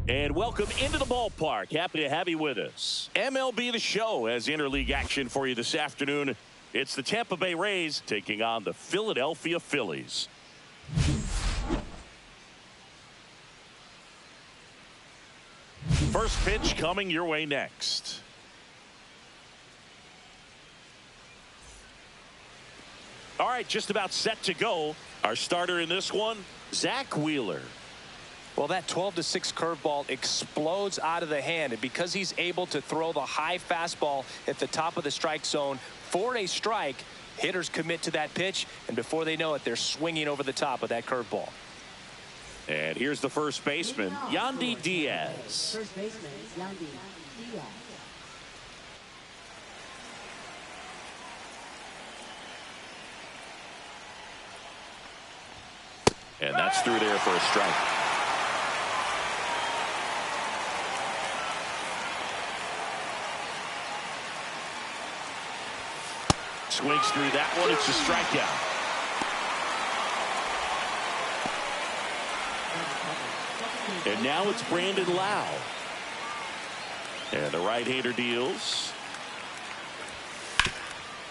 And welcome into the ballpark. Happy to have you with us. MLB The Show has interleague action for you this afternoon. It's the Tampa Bay Rays taking on the Philadelphia Phillies. First pitch coming your way next. All right, just about set to go. Our starter in this one, Zach Wheeler. Well, that 12-6 curveball explodes out of the hand, and because he's able to throw the high fastball at the top of the strike zone for a strike, hitters commit to that pitch, and before they know it, they're swinging over the top of that curveball. And here's the first baseman, Yandy Diaz. First baseman, Yandy Diaz. And that's through there for a strike. Swings through that one. It's a strikeout. And now it's Brandon Lau. And the right-hander deals.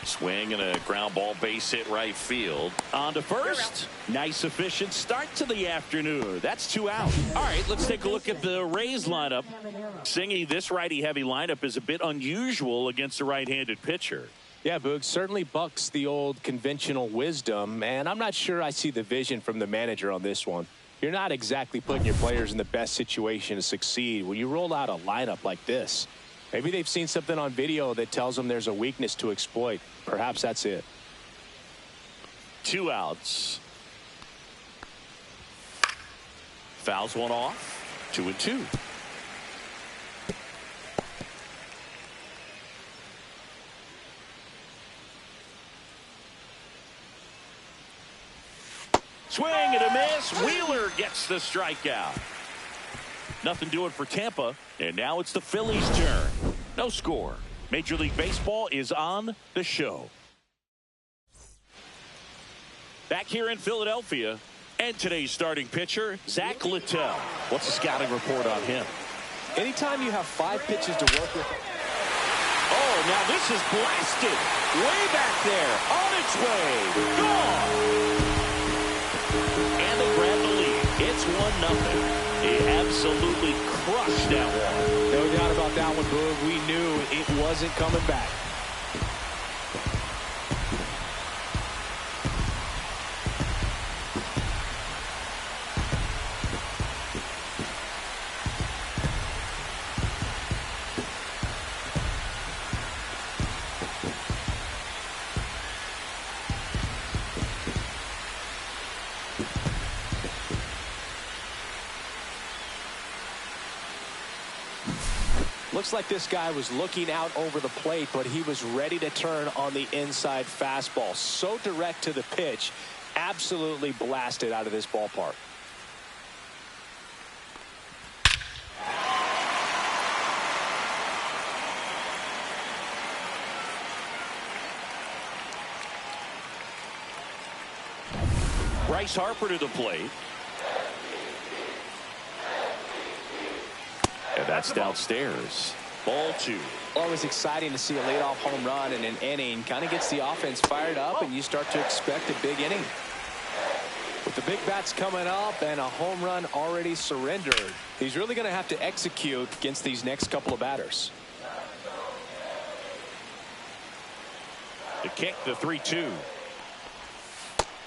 Swing and a ground ball base hit right field. On to first. Nice efficient start to the afternoon. That's 2 out. All right, let's take a look at the Rays lineup. Singy, this righty-heavy lineup is a bit unusual against a right-handed pitcher. Yeah, Boog, certainly bucks the old conventional wisdom, and I'm not sure I see the vision from the manager on this one. You're not exactly putting your players in the best situation to succeed when you roll out a lineup like this. Maybe they've seen something on video that tells them there's a weakness to exploit. Perhaps that's it. 2 outs. Fouls one off. 2-2. Swing and a miss. Wheeler gets the strikeout. Nothing doing for Tampa. And now it's the Phillies' turn. No score. Major League Baseball is on the show. Back here in Philadelphia. And today's starting pitcher, Zach Littell. What's the scouting report on him? Anytime you have 5 pitches to work with. Oh, now this is blasted. Way back there. On its way. Gone. And they grab the lead. It's 1-0. He absolutely crushed that one. No doubt about that one, Boog. We knew it wasn't coming back. Looks like this guy was looking out over the plate, but he was ready to turn on the inside fastball. So direct to the pitch, absolutely blasted out of this ballpark. Bryce Harper to the plate. And that's downstairs. Ball 2. Always exciting to see a leadoff home run in an inning. Kind of gets the offense fired up, and you start to expect a big inning. With the big bats coming up and a home run already surrendered, he's really going to have to execute against these next couple of batters. The kick, the 3-2.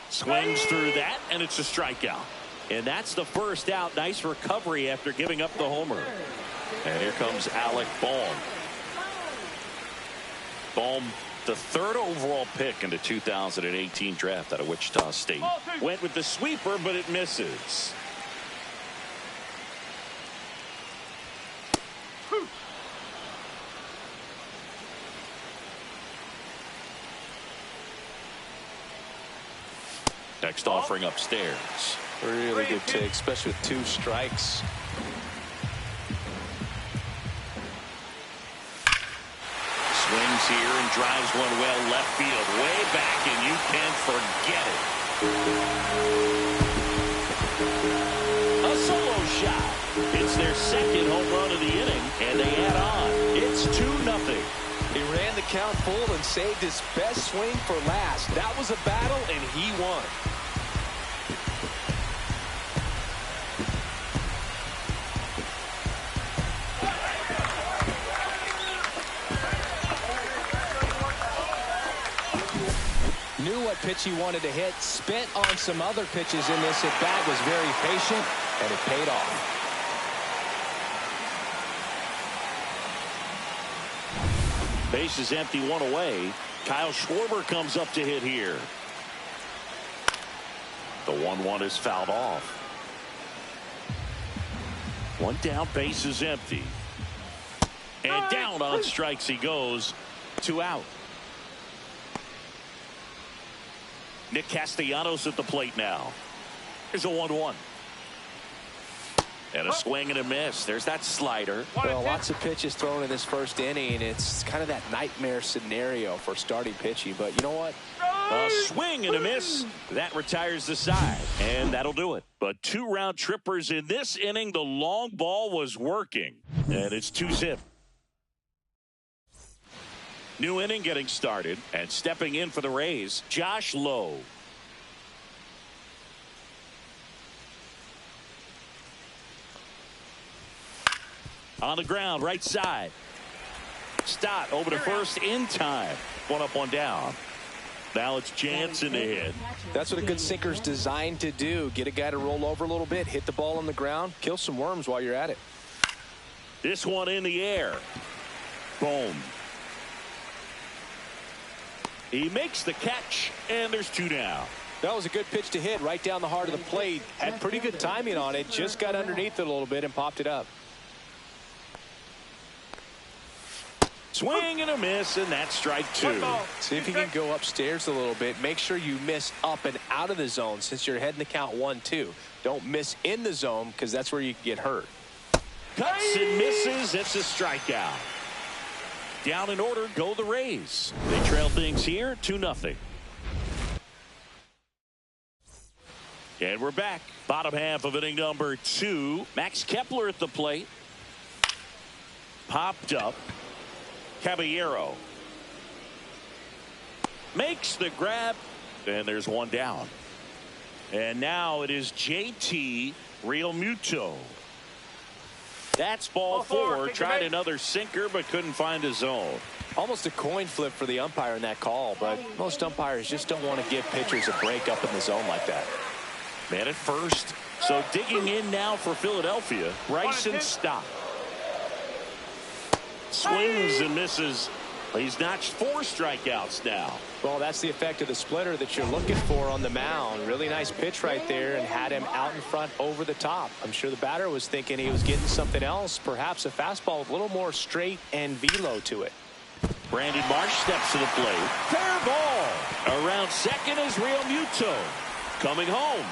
Swings through that, and it's a strikeout. And that's the first out. Nice recovery after giving up the homer. And here comes Alec Bohm. Bohm, the 3rd overall pick in the 2018 draft out of Wichita State. Went with the sweeper, but it misses. Next offering upstairs. Really good take, especially with 2 strikes. Swings here and drives one well left field. Way back, and you can forget it. A solo shot. It's their second home run of the inning, and they add on. It's 2-0. He ran the count full and saved his best swing for last. That was a battle, and he won. Knew what pitch he wanted to hit, spent on some other pitches in this at-bat, was very patient, and it paid off. Base is empty, one away. Kyle Schwarber comes up to hit here. The 1-1 is fouled off. One down, base is empty. And down on strikes he goes. 2 out. Nick Castellanos at the plate now. Here's a 1-1. And a swing and a miss. There's that slider. Well, lots of pitches thrown in this first inning. It's kind of that nightmare scenario for starting pitching. But you know what? A swing and a miss. That retires the side. And that'll do it. But 2 round trippers in this inning. The long ball was working. And it's 2-zip. New inning getting started. And stepping in for the Rays, Josh Lowe. On the ground, right side. Stott over to first in time. 1 up, 1 down. Now it's Jansen to hit. That's what a good sinker's designed to do. Get a guy to roll over a little bit, hit the ball on the ground, kill some worms while you're at it. This one in the air. Boom. He makes the catch, and there's 2 down. That was a good pitch to hit right down the heart of the plate. Had pretty good timing on it. Just got underneath it a little bit and popped it up. Swing and a miss, and that's strike 2. See if you can go upstairs a little bit. Make sure you miss up and out of the zone since you're heading the count 1-2. Don't miss in the zone because that's where you get hurt. Cuts and misses. It's a strikeout. Down in order go the Rays. They trail things here 2-0. And we're back. Bottom half of inning number 2. Max Kepler at the plate. Popped up. Caballero makes the grab, and there's 1 down. And now it is JT Realmuto. That's ball 4. Tried another sinker but couldn't find a zone. Almost a coin flip for the umpire in that call, but most umpires just don't want to give pitchers a break up in the zone like that. Man at first. So digging in now for Philadelphia, Bryson Stott. Swings and misses. He's notched 4 strikeouts now. Well, that's the effect of the splitter that you're looking for on the mound. Really nice pitch right there and had him out in front over the top. I'm sure the batter was thinking he was getting something else, perhaps a fastball with a little more straight and velo to it. Brandon Marsh steps to the plate. Fair ball. Around second is Realmuto. Coming home.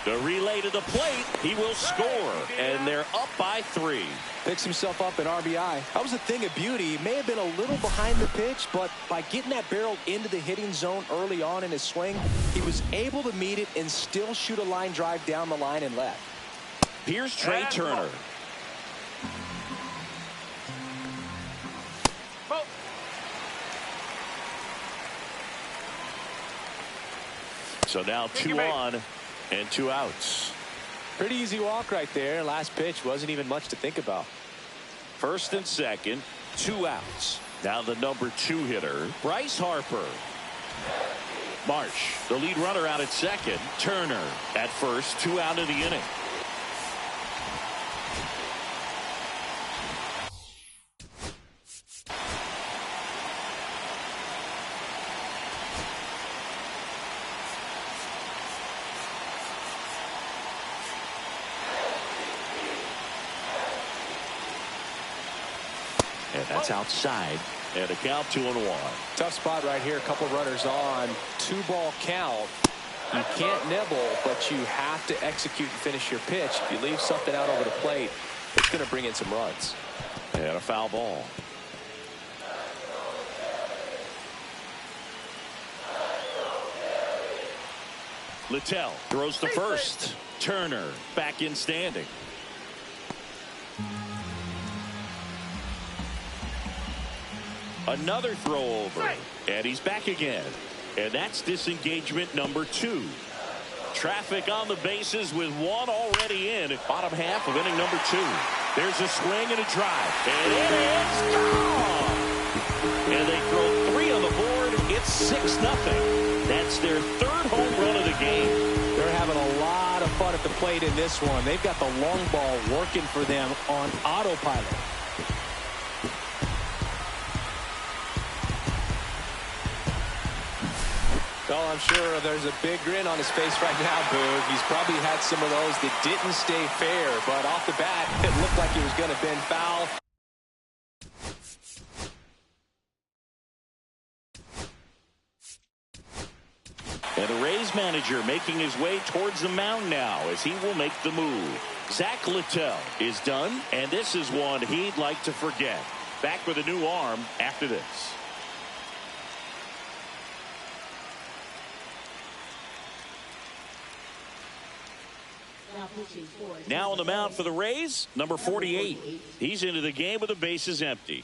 The relay to the plate. He will score. And they're up by 3. Picks himself up an RBI. That was a thing of beauty. He may have been a little behind the pitch, but by getting that barrel into the hitting zone early on in his swing, he was able to meet it and still shoot a line drive down the line and left. Here's Trey Turner. So now 2 on and 2 outs. Pretty easy walk right there. Last pitch wasn't even much to think about. First and second, 2 outs. Now the number 2 hitter, Bryce Harper. Marsh, the lead runner, out at second. Turner at first, 2 out of the inning. And that's outside. And a count 2-1. Tough spot right here. A couple runners on. 2-ball count. You can't nibble, but you have to execute and finish your pitch. If you leave something out over the plate, it's going to bring in some runs. And a foul ball. Littell throws to first. Turner back in standing. Another throw over. And he's back again. And that's disengagement number 2. Traffic on the bases with one already in at bottom half of inning number 2. There's a swing and a drive. And it is gone. And they throw 3 on the board. It's 6-0. That's their 3rd home run of the game. They're having a lot of fun at the plate in this one. They've got the long ball working for them on autopilot. Well, I'm sure there's a big grin on his face right now, Boog. He's probably had some of those that didn't stay fair, but off the bat, it looked like it was going to bend foul. And the Rays manager making his way towards the mound now as he will make the move. Zach Littell is done, and this is one he'd like to forget. Back with a new arm after this. Now on the mound for the Rays, number 48. He's into the game with the bases empty.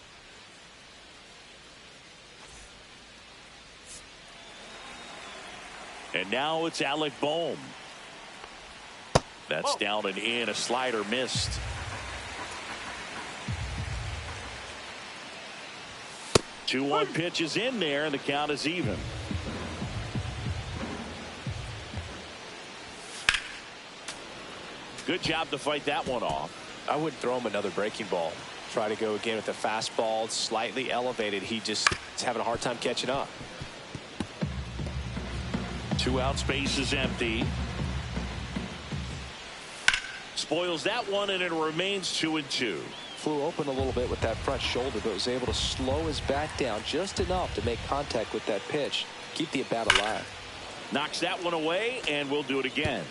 And now it's Alec Bohm. That's down and in. A slider missed. Two 1 pitch is in there, and the count is even. Good job to fight that one off. I wouldn't throw him another breaking ball. Try to go again with the fastball, slightly elevated. He just is having a hard time catching up. 2 out, space is empty. Spoils that one, and it remains 2-2. Flew open a little bit with that front shoulder, but was able to slow his back down just enough to make contact with that pitch. Keep the at-bat alive. Knocks that one away, and we'll do it again.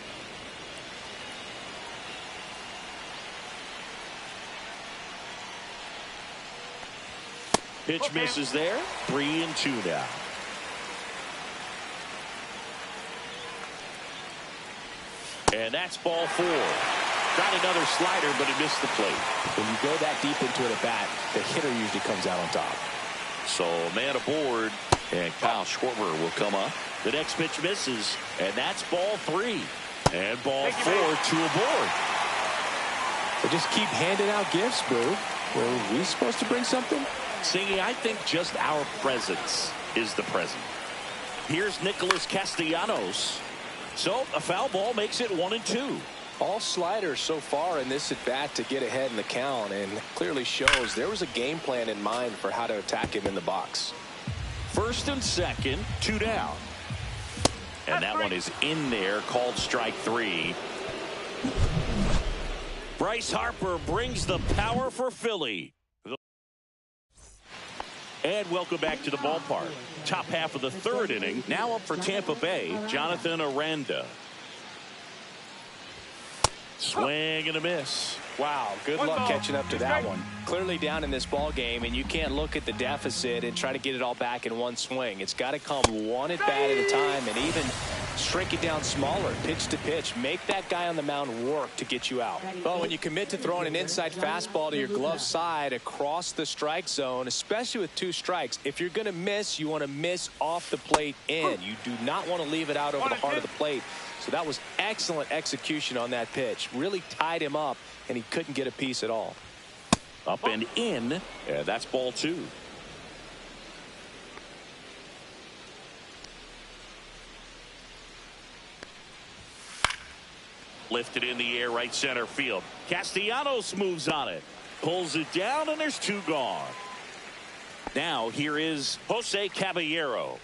Pitch misses there. 3-2 now. And that's ball 4. Got another slider, but he missed the plate. When you go that deep into an at-bat, the hitter usually comes out on top. So man aboard, and Kyle Schwarber will come up. The next pitch misses, and that's ball 3. And ball 4 to aboard. They just keep handing out gifts, Boo. Were we supposed to bring something? Singy, I think just our presence is the present. Here's Nicholas Castellanos. So a foul ball makes it 1-2. All sliders so far in this at bat to get ahead in the count, and clearly shows there was a game plan in mind for how to attack him in the box. First and second, 2 down. And that one is in there, called strike 3. Bryce Harper brings the power for Philly. And welcome back to the ballpark. Top half of the 3rd inning. Now up for Tampa Bay, Jonathan Aranda. Swing and a miss. Wow, good luck catching up to that one. Clearly down in this ball game, and you can't look at the deficit and try to get it all back in one swing. It's got to come one at bat at a time, and even shrink it down smaller, pitch to pitch. Make that guy on the mound work to get you out. Well, when you commit to throwing an inside fastball to your glove side across the strike zone, especially with 2 strikes, if you're going to miss, you want to miss off the plate in. You do not want to leave it out over the heart of the plate. So that was excellent execution on that pitch. Really tied him up, and he couldn't get a piece at all. Up and in, and that's ball 2. Lifted in the air, right center field. Castellanos moves on it. Pulls it down, and there's 2 gone. Now here is Jose Caballero.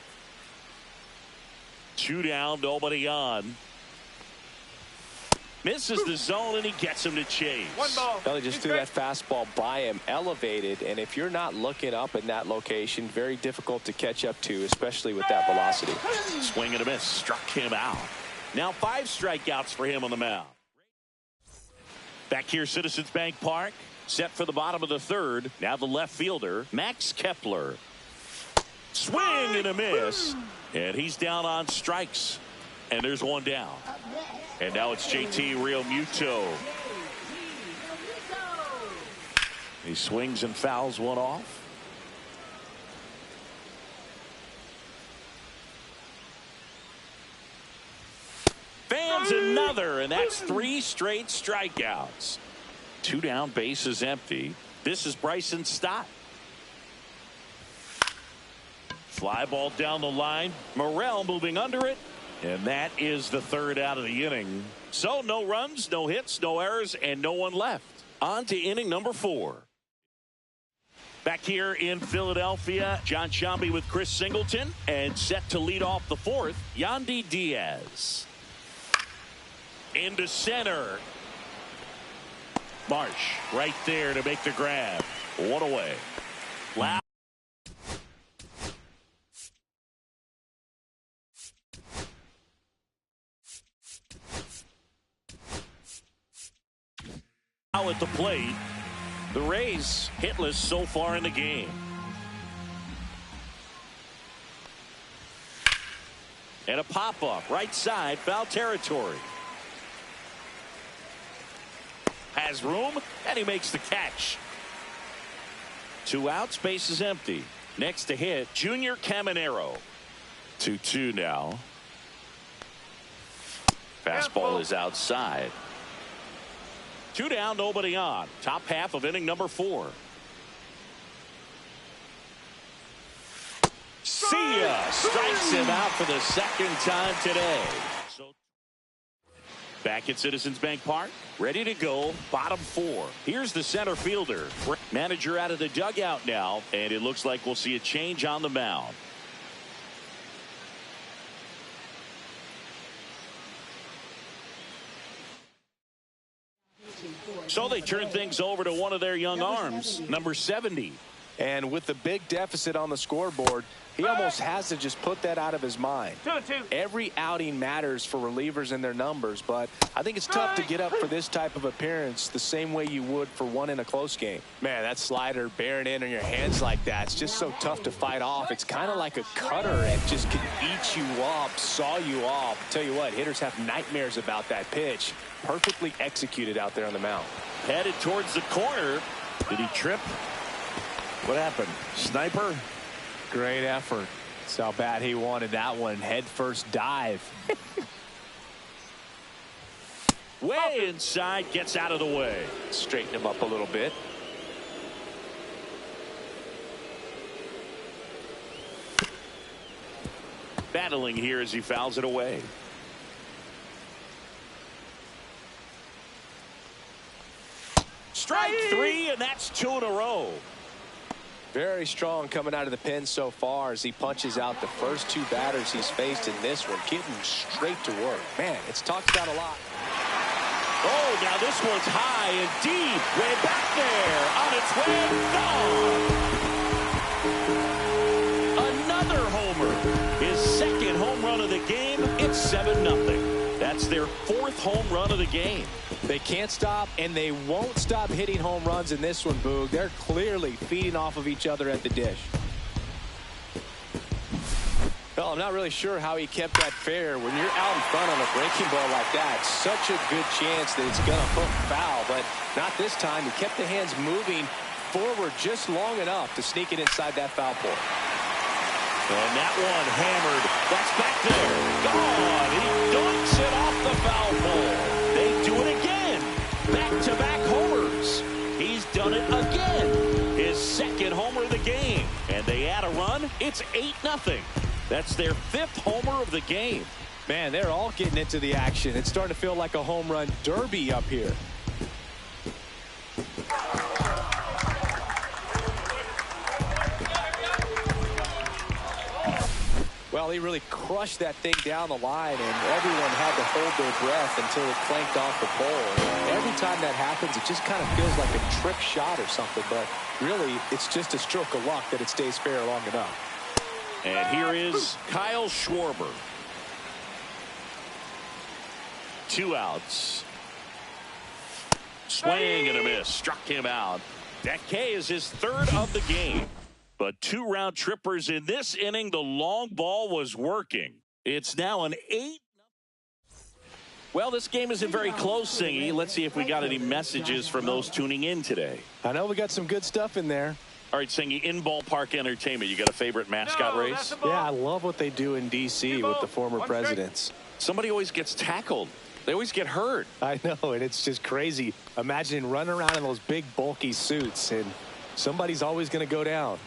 2 down, nobody on. Misses the zone, and he gets him to chase. 1 ball. Well, he just threw that fastball by him, elevated, and if you're not looking up in that location, very difficult to catch up to, especially with that velocity. Swing and a miss, struck him out. Now 5 strikeouts for him on the mound. Back here, Citizens Bank Park, set for the bottom of the 3rd. Now the left fielder, Max Kepler. Swing and a miss, and he's down on strikes. And there's 1 down. And now it's JT Realmuto. He swings and fouls one off. Fans another, and that's 3 straight strikeouts. 2 down, bases empty. This is Bryson Stott. Fly ball down the line. Morrell moving under it. And that is the 3rd out of the inning. So no runs, no hits, no errors, and no one left. On to inning number 4. Back here in Philadelphia, John Sciambi with Chris Singleton. And set to lead off the 4th, Yandy Diaz. Into center. Marsh right there to make the grab. 1 away. Loud. Now at the plate, the Rays hitless so far in the game. And a pop-up right side, foul territory. Has room, and he makes the catch. 2 outs, base is empty. Next to hit, Junior Caminero. 2-2 now. Fastball is outside. 2 down, nobody on. Top half of inning number 4. See ya! Strikes him out for the 2nd time today. Back at Citizens Bank Park, ready to go, bottom 4. Here's the center fielder. Manager out of the dugout now, and it looks like we'll see a change on the mound. So they turn things over to one of their young arms, number 70. And with the big deficit on the scoreboard, he almost has to just put that out of his mind. 2-2. Every outing matters for relievers and their numbers, but I think it's tough to get up for this type of appearance the same way you would for one in a close game. Man, that slider bearing in on your hands like that, it's just so tough to fight off. It's kind of like a cutter. It just can eat you up, saw you off. Tell you what, hitters have nightmares about that pitch. Perfectly executed out there on the mound. Headed towards the corner. Did he trip? What happened? Sniper? Great effort. That's how bad he wanted that one. Head first dive. Way inside, gets out of the way. Straighten him up a little bit. Battling here as he fouls it away. Strike 3, and that's 2 in a row. Very strong coming out of the pen so far as he punches out the first 2 batters he's faced in this one, getting straight to work. Man, it's talked about a lot. Oh, now this one's high and deep, way back there, on its way and gone. Another homer, his 2nd home run of the game. It's 7-0. That's their 4th home run of the game. They can't stop, and they won't stop hitting home runs in this one, Boog. They're clearly feeding off of each other at the dish. Well, I'm not really sure how he kept that fair. When you're out in front on a breaking ball like that, such a good chance that it's going to hook foul, but not this time. He kept the hands moving forward just long enough to sneak it inside that foul pole. And that one hammered. That's back there. Gone. He dunks it off the foul pole. They do it again. Back-to-back homers. He's done it again. His 2nd homer of the game. And they add a run. It's 8-0. That's their 5th homer of the game. Man, they're all getting into the action. It's starting to feel like a home run derby up here. Well, he really crushed that thing down the line, and everyone had to hold their breath until it clanked off the pole. Every time that happens, it just kind of feels like a trick shot or something, but really, it's just a stroke of luck that it stays fair long enough. And here is Kyle Schwarber. 2 outs. Swing and a miss. Struck him out. That K is his 3rd of the game. But 2 round trippers in this inning. The long ball was working. It's now an 8. Well, this game isn't very close, Singy. Let's see if we got any messages from those tuning in today. I know we got some good stuff in there. All right, Singy, in ballpark entertainment, you got a favorite mascot race? Yeah, I love what they do in D.C. with the former presidents. Somebody always gets tackled. They always get hurt. I know, and it's just crazy. Imagine running around in those big, bulky suits, and somebody's always going to go down.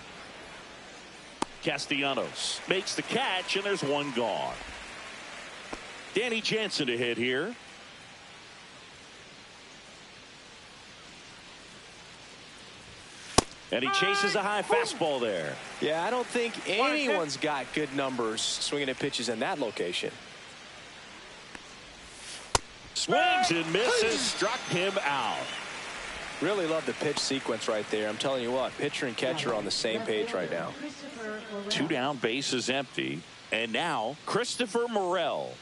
Castellanos makes the catch, and there's one gone. Danny Jansen to hit here. And he chases a high fastball there. Yeah, I don't think anyone's got good numbers swinging at pitches in that location. Swings and misses, struck him out. Really love the pitch sequence right there. I'm telling you what, pitcher and catcher are on the same page right now. 2 down, bases empty. And now Christopher Morel.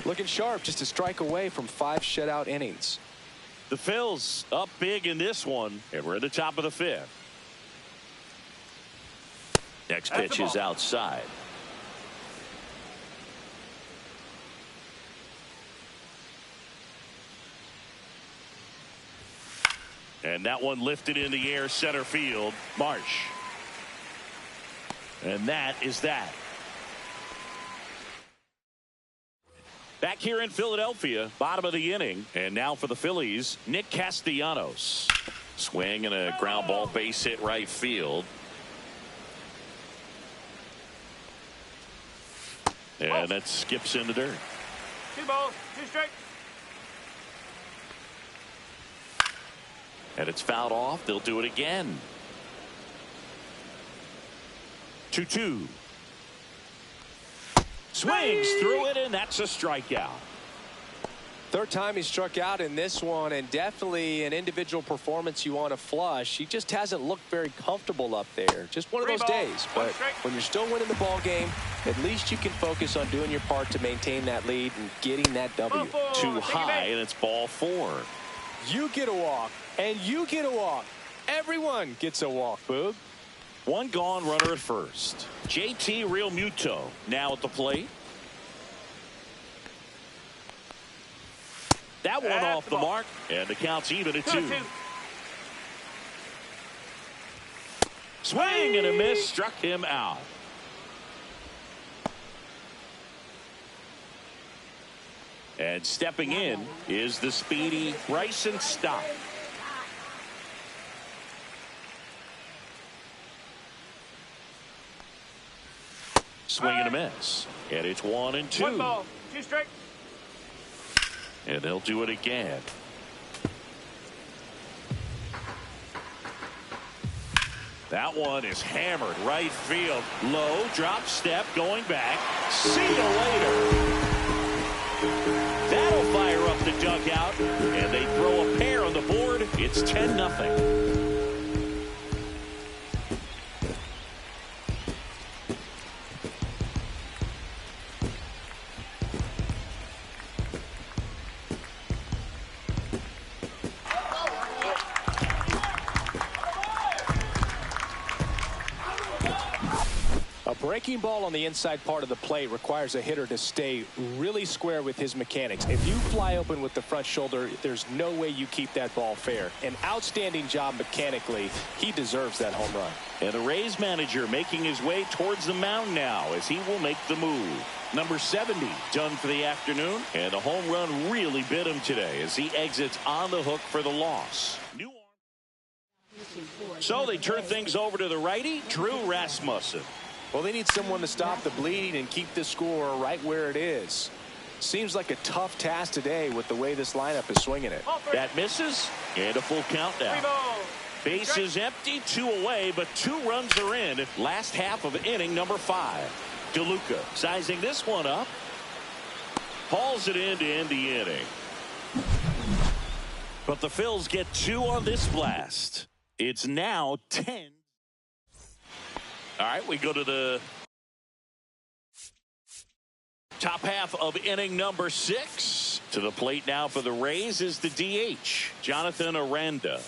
Looking sharp, just a strike away from 5 shutout innings. The Phils up big in this one, and we're at the top of the 5th. Next pitch is outside. And that one lifted in the air, center field, Marsh. And that is that. Back here in Philadelphia, bottom of the inning. And now for the Phillies, Nick Castellanos. Swing and a ground ball, base hit right field. And that skips in the dirt. 2 balls, 2 strikes. And it's fouled off. They'll do it again. 2-2. Swings through it, and that's a strikeout. Third time he struck out in this one, and definitely an individual performance you want to flush. He just hasn't looked very comfortable up there. Just one of those days. But when you're still winning the ball game, at least you can focus on doing your part to maintain that lead and getting that W. Too high, and it's ball 4. You get a walk, and you get a walk. Everyone gets a walk, Boog. One gone, runner at first. JT Realmuto now at the plate. That one off the mark, and the count's even at 2. Swing and a miss, struck him out. And stepping in is the speedy Bryson Stott. Swing and a miss. And it's 1-2. 1 ball, 2 strikes. And they'll do it again. That one is hammered right field. Low drop step going back. See you later. That'll fire up the dugout. And they throw a pair on the board. It's 10-0. Breaking ball on the inside part of the plate requires a hitter to stay really square with his mechanics. If you fly open with the front shoulder, there's no way you keep that ball fair. An outstanding job mechanically. He deserves that home run. And the Rays manager making his way towards the mound now as he will make the move. Number 70 done for the afternoon, and the home run really bit him today as he exits on the hook for the loss. So they turn things over to the righty, Drew Rasmussen. Well, they need someone to stop the bleeding and keep the score right where it is. Seems like a tough task today with the way this lineup is swinging it. That misses, and a full count now. Base is empty, 2 away, but 2 runs are in. Last half of inning number 5. DeLuca sizing this one up. Hauls it in to end the inning. But the Phils get 2 on this blast. It's now 10. All right, we go to the top half of inning number 6. To the plate now for the Rays is the DH, Jonathan Aranda.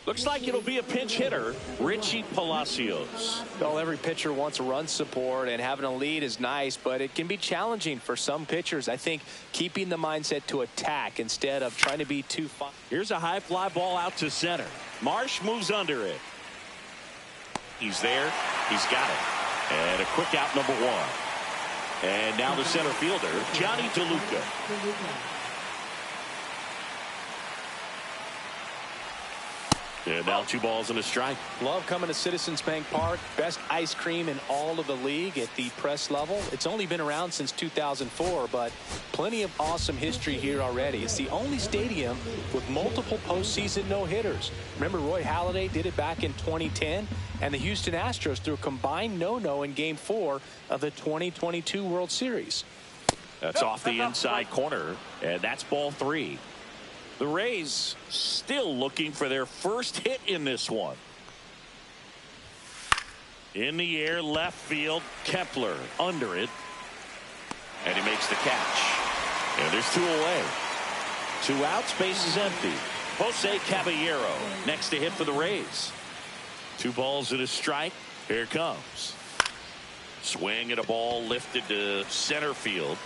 Looks like it'll be a pinch hitter, Richie Palacios. Well, every pitcher wants run support, and having a lead is nice, but it can be challenging for some pitchers. I think keeping the mindset to attack instead of trying to be too fun. Here's a high fly ball out to center. Marsh moves under it. He's there. He's got it. And a quick out, number one. And now the center fielder, Johnny DeLuca. And now 2 balls and a strike. Love coming to Citizens Bank Park. Best ice cream in all of the league at the press level. It's only been around since 2004, but plenty of awesome history here already. It's the only stadium with multiple postseason no-hitters. Remember, Roy Halladay did it back in 2010, and the Houston Astros threw a combined no-no in Game 4 of the 2022 World Series. That's off the inside corner, and that's ball 3. The Rays still looking for their first hit in this one. In the air, left field, Kepler under it. And he makes the catch. And there's 2 away. 2 outs, base is empty. Jose Caballero next to hit for the Rays. 2 balls and a strike. Here it comes. Swing and a ball lifted to center field.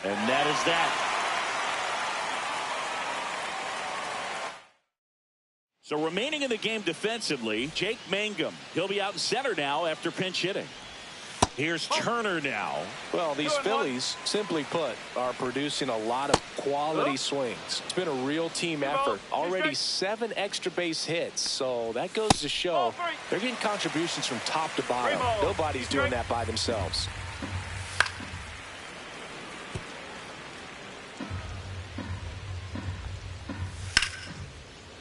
And that is that. So remaining in the game defensively, Jake Mangum. He'll be out in center now after pinch hitting. Here's Turner now. Well, these Phillies, simply put, are producing a lot of quality swings. It's been a real team effort. Already 7 extra base hits. So that goes to show they're getting contributions from top to bottom. Nobody's doing that by themselves.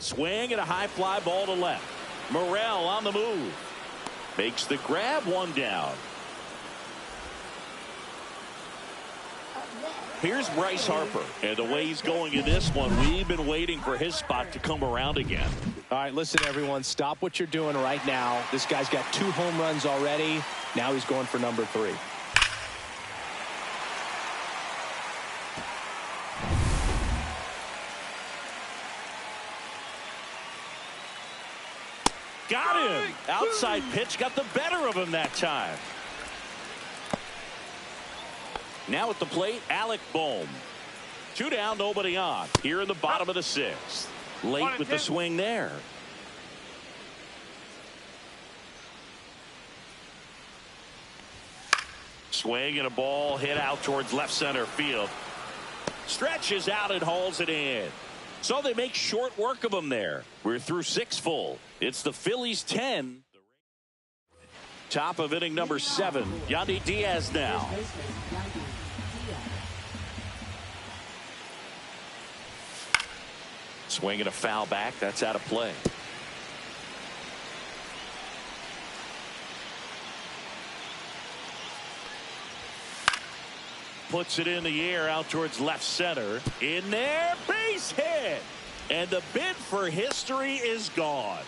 Swing and a high fly ball to left. Morrell on the move. Makes the grab, 1 down. Here's Bryce Harper. And the way he's going in this one, we've been waiting for his spot to come around again. All right, listen, everyone. Stop what you're doing right now. This guy's got 2 home runs already. Now he's going for number 3. Got him. Outside pitch got the better of him that time. Now at the plate, Alec Bohm. 2 down, nobody on. Here in the bottom of the 6th. Late with the swing there. Swing and a ball hit out towards left center field. Stretches out and hauls it in. So they make short work of him there. We're through 6 full. It's the Phillies 10. Top of inning number 7. Yandy Diaz now. Swing and a foul back. That's out of play. Puts it in the air out towards left center. In there, base hit. And the bid for history is gone.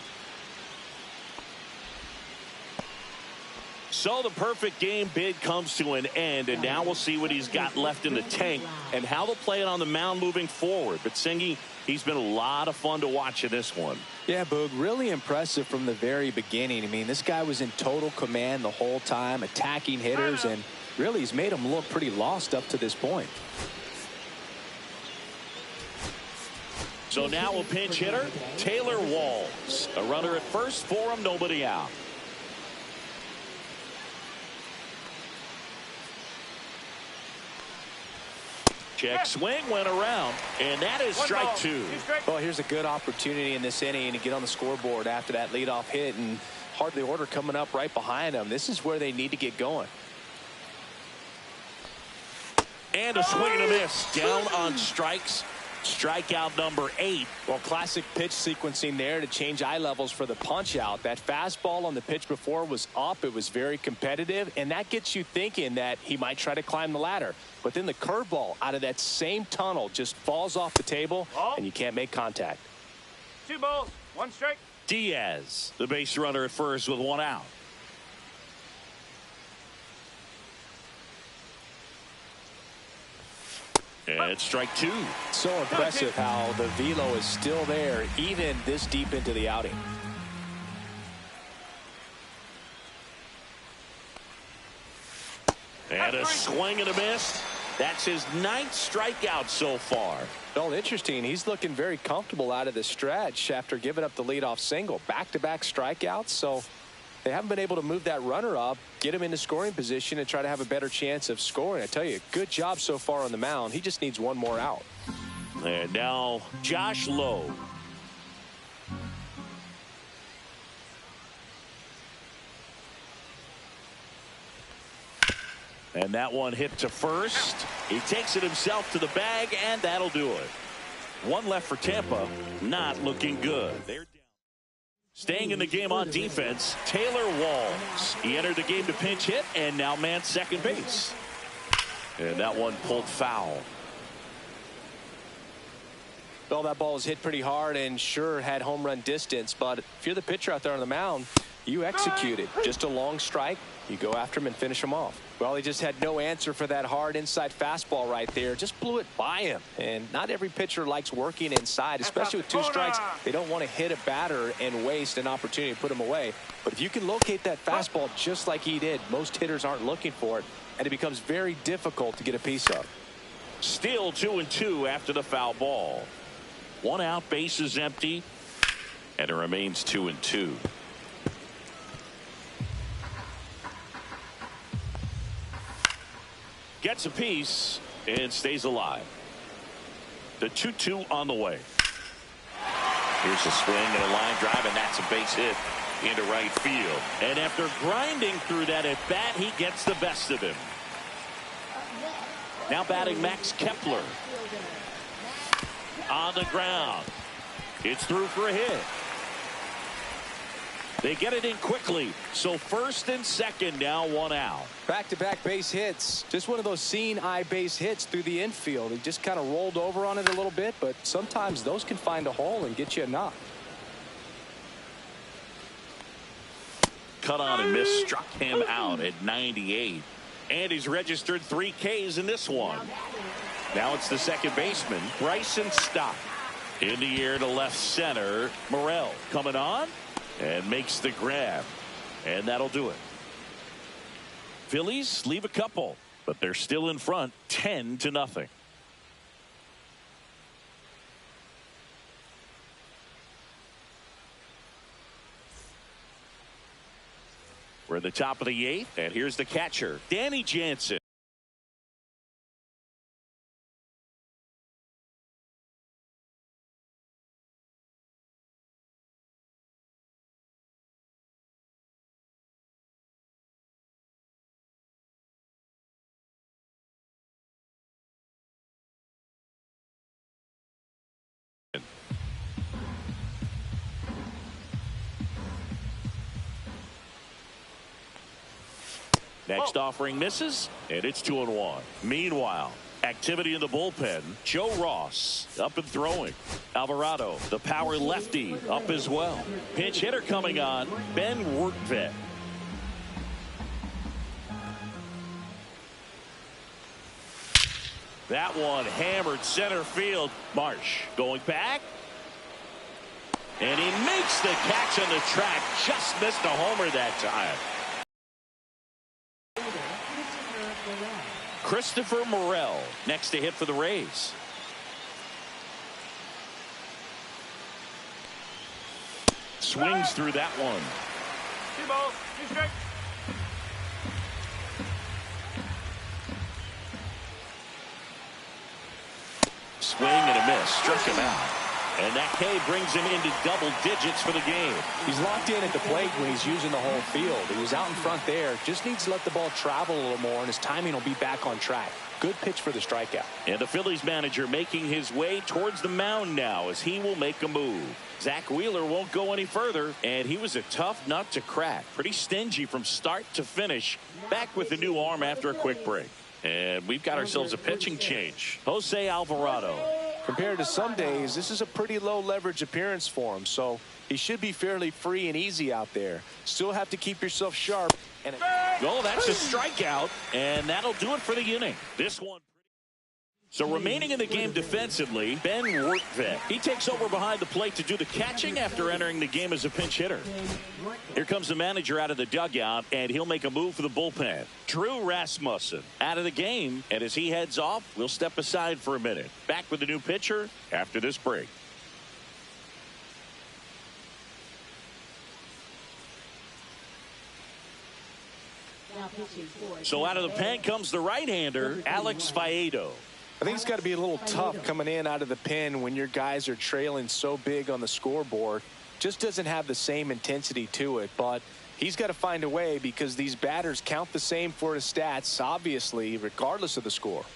So the perfect game bid comes to an end, and now we'll see what he's got left in the tank and how they'll play it on the mound moving forward. But Singy, he's been a lot of fun to watch in this one. Yeah, Boog, really impressive from the very beginning. I mean, this guy was in total command the whole time, attacking hitters, and really he's made them look pretty lost up to this point. So now a pinch hitter, Taylor Walls. A runner at first for him, nobody out. Check swing went around, and that is strike 2. Well, here's a good opportunity in this inning to get on the scoreboard after that leadoff hit, and hardly order coming up right behind them. This is where they need to get going. And a swing and a miss. Down on strikes. Strikeout number 8. Well, classic pitch sequencing there to change eye levels for the punch out. That fastball on the pitch before was up. It was very competitive, and that gets you thinking that he might try to climb the ladder. But then the curveball out of that same tunnel just falls off the table, and you can't make contact. 2 balls, 1 strike. Diaz, the base runner at first with 1 out. And it's strike two. So impressive how the velo is still there even this deep into the outing. And a swing and a miss. That's his 9th strikeout so far. Well, interesting. He's looking very comfortable out of the stretch after giving up the leadoff single. Back-to-back strikeouts, so they haven't been able to move that runner up, get him into scoring position, and try to have a better chance of scoring. I tell you, good job so far on the mound. He just needs one more out. And now Josh Lowe. And that one hit to first. He takes it himself to the bag, and that'll do it. One left for Tampa. Not looking good. They're down. Staying in the game on defense, Taylor Walls. He entered the game to pinch hit and now man second base. And that one pulled foul. Well, that ball was hit pretty hard and sure had home run distance, but if you're the pitcher out there on the mound, you execute it. Just a long strike. You go after him and finish him off. Well, he just had no answer for that hard inside fastball right there. Just blew it by him. And not every pitcher likes working inside, especially with 2 strikes. They don't want to hit a batter and waste an opportunity to put him away. But if you can locate that fastball just like he did, most hitters aren't looking for it, and it becomes very difficult to get a piece of. Still 2-2 after the foul ball. 1 out, bases empty, and it remains 2-2. Gets a piece and stays alive. The 2-2 on the way. Here's a swing and a line drive, and that's a base hit into right field. And after grinding through that at bat, he gets the best of him. Now batting Max Kepler. On the ground. It's through for a hit. They get it in quickly. So first and second, now 1 out. Back-to-back base hits. Just one of those seeing eye base hits through the infield. He just kind of rolled over on it a little bit, but sometimes those can find a hole and get you a knock. Cut on and miss, struck him out at 98. And he's registered 3 Ks in this one. Now it's the second baseman, Bryson Stott. In the air to left center, Morel coming on and makes the grab. And that'll do it. Phillies leave a couple, but they're still in front, 10-0. We're at the top of the 8th, and here's the catcher, Danny Jansen. Next offering misses, and it's 2-1. Meanwhile, activity in the bullpen. Joe Ross up and throwing. Alvarado, the power lefty, up as well. Pinch hitter coming on, Ben Wertvet. That one hammered center field. Marsh going back. And he makes the catch on the track. Just missed a homer that time. Christopher Morel next to hit for the Rays. Swings through that one. 2 balls, 2 strikes. Swing and a miss. Struck him out. And that K brings him into double digits for the game. He's locked in at the plate when he's using the whole field. He was out in front there. Just needs to let the ball travel a little more, and his timing will be back on track. Good pitch for the strikeout. And the Phillies manager making his way towards the mound now as he will make a move. Zach Wheeler won't go any further, and he was a tough nut to crack. Pretty stingy from start to finish. Back with the new arm after a quick break. And we've got ourselves a pitching change. Jose Alvarado. Compared to some days, this is a pretty low leverage appearance for him, so he should be fairly free and easy out there. Still have to keep yourself sharp. And Oh, that's a strikeout, and that'll do it for the inning. This one. So remaining in the game defensively, Ben Workvet. He takes over behind the plate to do the catching after entering the game as a pinch hitter. Here comes the manager out of the dugout, and he'll make a move for the bullpen. Drew Rasmussen out of the game, and as he heads off, we'll step aside for a minute. Back with the new pitcher after this break. So out of the pen comes the right-hander, Alex Faedo. I think it's got to be a little tough coming in out of the pen when your guys are trailing so big on the scoreboard. Just doesn't have the same intensity to it, but he's got to find a way because these batters count the same for his stats, obviously, regardless of the score.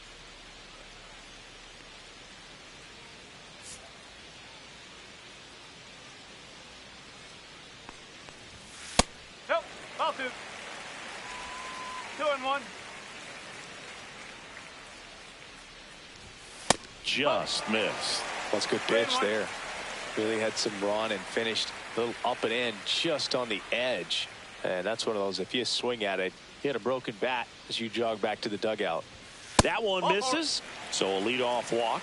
Nope, ball 2. 2-1. Just missed. That's a good pitch there. Really had some run and finished a little up and in just on the edge. And that's one of those, if you swing at it, you had a broken bat as you jog back to the dugout. That one misses. So a leadoff walk.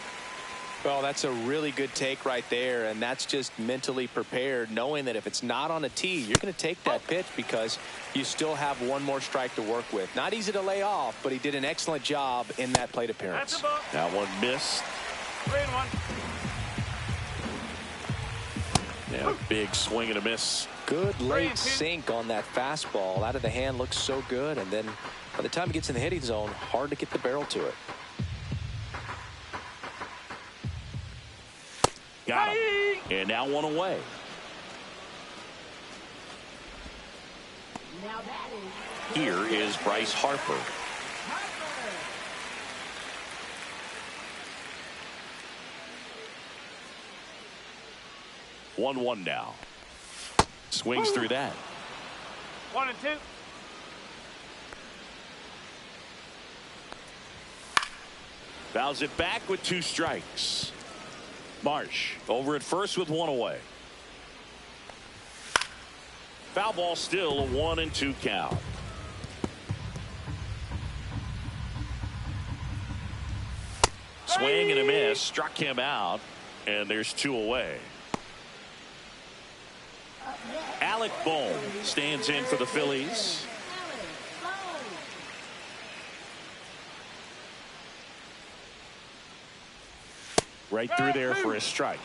Well, that's a really good take right there, and that's just mentally prepared, knowing that if it's not on a tee, you're going to take that pitch because you still have one more strike to work with. Not easy to lay off, but he did an excellent job in that plate appearance. That one missed. 3-1. Yeah, big swing and a miss. Good late sink on that fastball. Out of the hand, looks so good, and then by the time it gets in the hitting zone, hard to get the barrel to it. Got him. And now one away. Here is Bryce Harper. One now. Swings through that. 1-2. Fouls it back with 2 strikes. Marsh over at first with 1 away. Foul ball, still a 1-2 count. Swing and a miss, struck him out, and there's 2 away. Alec Bohm stands in for the Phillies. Right through there for a strike.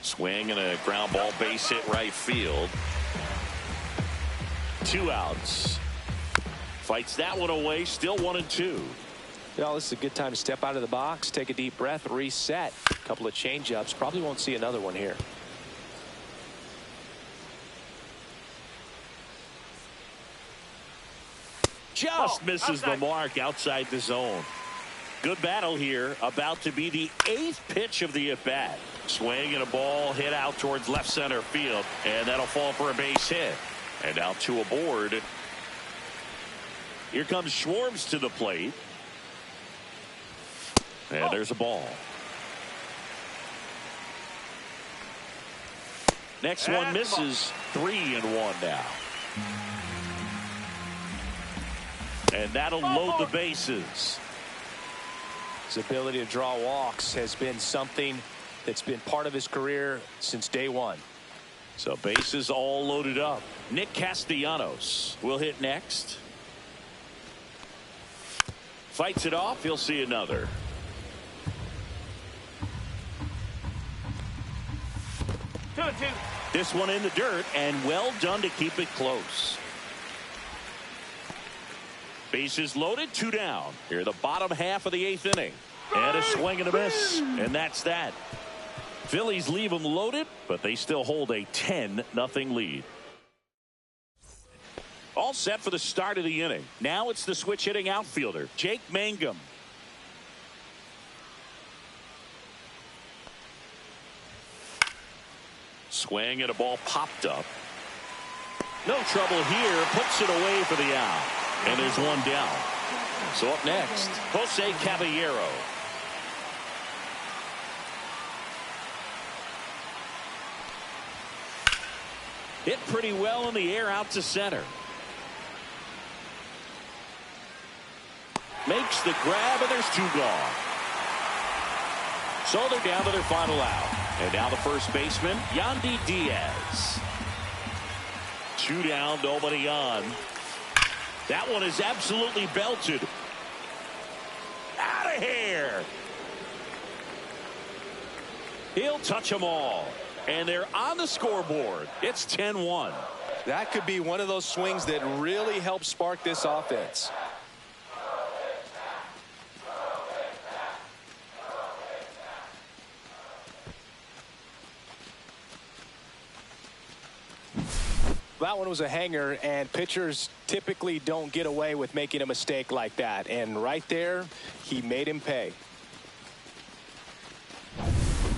Swing and a ground ball, base hit right field. 2 outs. Fights that one away, still 1-2. You know, this is a good time to step out of the box, take a deep breath, reset. A couple of change-ups. Probably won't see another one here. Just misses the mark outside the zone. Good battle here. About to be the 8th pitch of the at-bat. Swing and a ball hit out towards left center field, and that'll fall for a base hit. And now 2 aboard. Here comes Schwartz to the plate. And there's a ball. Next one misses. 3-1 now. And that'll load the bases. His ability to draw walks has been something that's been part of his career since day one. So bases all loaded up. Nick Castellanos will hit next. Fights it off. He'll see another. This one in the dirt, and well done to keep it close. Bases loaded, 2 down. Here the bottom half of the 8th inning. And a swing and a miss. And that's that. Phillies leave them loaded, but they still hold a 10-0 lead. All set for the start of the inning. Now it's the switch hitting outfielder, Jake Mangum. Swing and a ball popped up. No trouble here. Puts it away for the out. And there's 1 down. So up next, Jose Caballero. Hit pretty well in the air out to center. Makes the grab, and there's 2 gone. So they're down to their final out. And now the first baseman, Yandy Diaz. 2 down, nobody on. That one is absolutely belted. Out of here. He'll touch them all. And they're on the scoreboard. It's 10-1. That could be one of those swings that really helps spark this offense. That one was a hanger, and pitchers typically don't get away with making a mistake like that. And right there, he made him pay.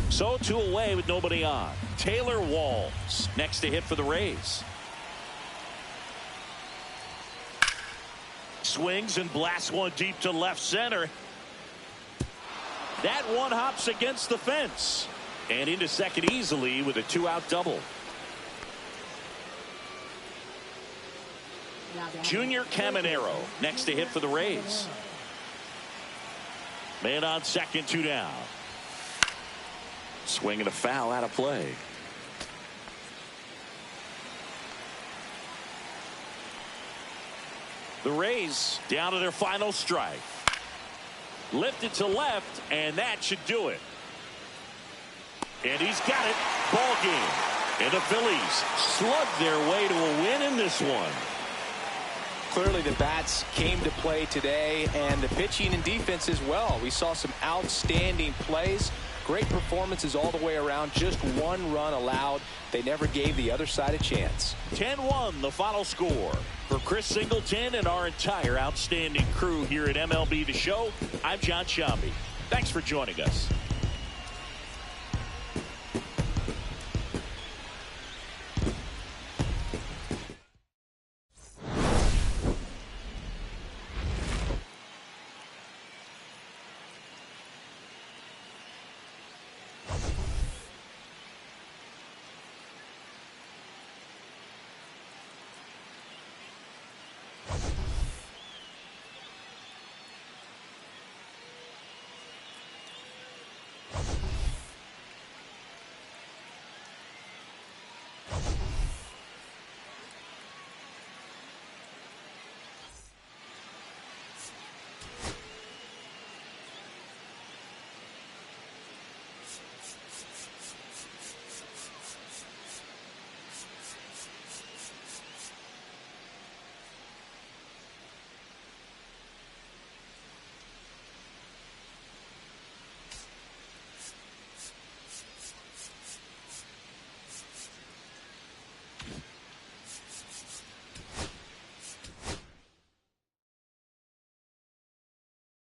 So 2 away with nobody on. Taylor Walls next to hit for the Rays. Swings and blasts one deep to left center. That one hops against the fence and into second easily with a 2-out double. Junior Caminero next to hit for the Rays. Man on second, 2 down. Swing and a foul out of play. The Rays down to their final strike. Lifted to left, and that should do it. And he's got it. Ball game. And the Phillies slugged their way to a win in this one. Clearly the bats came to play today, and the pitching and defense as well. We saw some outstanding plays. Great performances all the way around. Just 1 run allowed. They never gave the other side a chance. 10-1 the final score. For Chris Singleton and our entire outstanding crew here at MLB The Show, I'm John Shambi. Thanks for joining us.